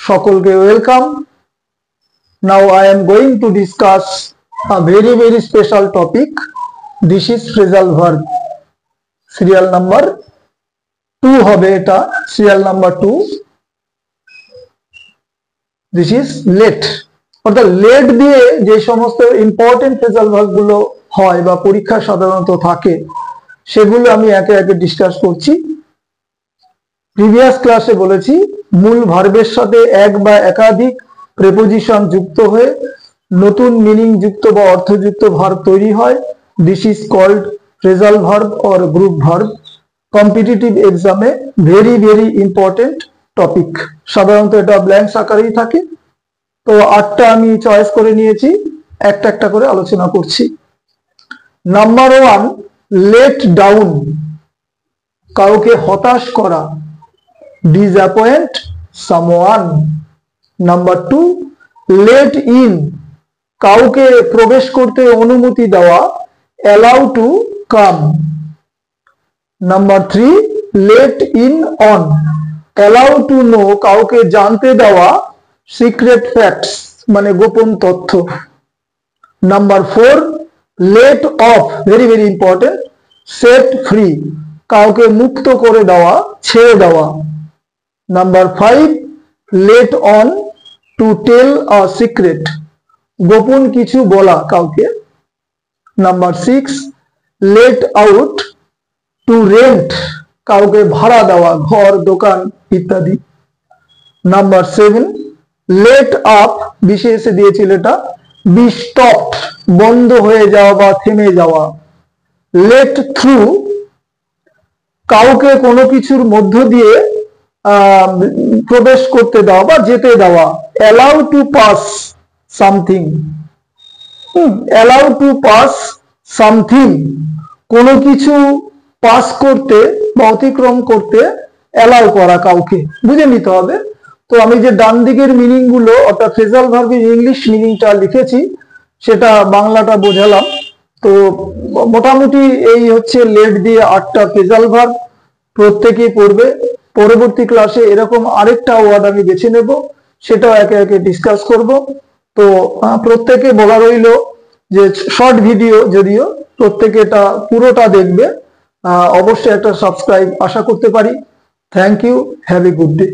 সকলকে welcome. Now I am going to discuss a very special topic. This is phrasal verb. Serial number 2 হবে এটা, serial number 2. This is late. অর্থাৎ late দিয়ে যে সমস্ত important phrasal verb গুলো হয় বা পরীক্ষা সাধারণত থাকে সেগুলো আমি একে একে ডিসকাস করছি। প্রিভিয়াস ক্লাসে বলেছি মূল ভার্বের সাথে এক বা একাধিক প্রেপোজিশন যুক্ত হয়ে নতুন মিনিং যুক্ত বা অর্থযুক্ত ভার্ব তৈরি হয়। This is called phrasal verb or group verb. Competitive এক্সামে ভেরি ইম্পর্টেন্ট টপিক। সাধারণত এটা ব্ল্যাঙ্কস আকারেই থাকে। তো 8টা আমি চয়েস করে নিয়েছি, একটা একটা করে আলোচনা করছি। নাম্বার 1, লেট ডাউন, কাউকে হতাশ করা, disappoint someone. Number 2, let in, কাউকে প্রবেশ করতে অনুমতি দেওয়া, allow to come. Number 3, let in on, allow to know, কাউকে জানতে দেওয়া, সিক্রেট ফ্যাক্টস মানে গোপন তথ্য। Number 4, let off, very important, set free, কাউকে মুক্ত করে দেওয়া, ছেড়ে দেওয়া। Number 5, let on, to tell a secret, গোপন কিছু বলা কাউকে। Number 6, let out, to rent, কাউকে ভাড়া দেওয়া, ঘর দোকান ইত্যাদি। নাম্বার 7, লেট আপ, বিশেষে দিয়েছিল এটা, বি স্টপড, বন্ধ হয়ে যাওয়া বা থেমে যাওয়া। লেট থ্রু, কাউকে কোনো কিছুর মধ্য দিয়ে প্রবেশ করতে দেওয়া বা যেতে দেওয়া। Allow two pass something, allow to pass something, কোনো কিছু পাস করতে বা অতিক্রম করতে অ্যালাউ করা কাউকে, বুঝে নিতে হবে। তো আমি যে ডান দিকের মিনিং গুলো অর্থাৎ ফ্রেজাল ভার্বের ইংলিশ মিনিংটা লিখেছি সেটা বাংলাটা বোঝালাম। তো মোটামুটি এই হচ্ছে লেট দিয়ে 8টা ফ্রেজাল ভার্ব, প্রত্যেকেই পড়বে। পরবর্তী ক্লাসে এরকম আরেকটা ওয়ার্ড আমি বেছে নেব, সেটাও একে একে ডিসকাস করব। তো প্রত্যেকে বলা রইল যে শর্ট ভিডিও যদিও, প্রত্যেকে এটা পুরোটা দেখবে। অবশ্যই একটা সাবস্ক্রাইব আশা করতে পারি। Thank you, have a good day.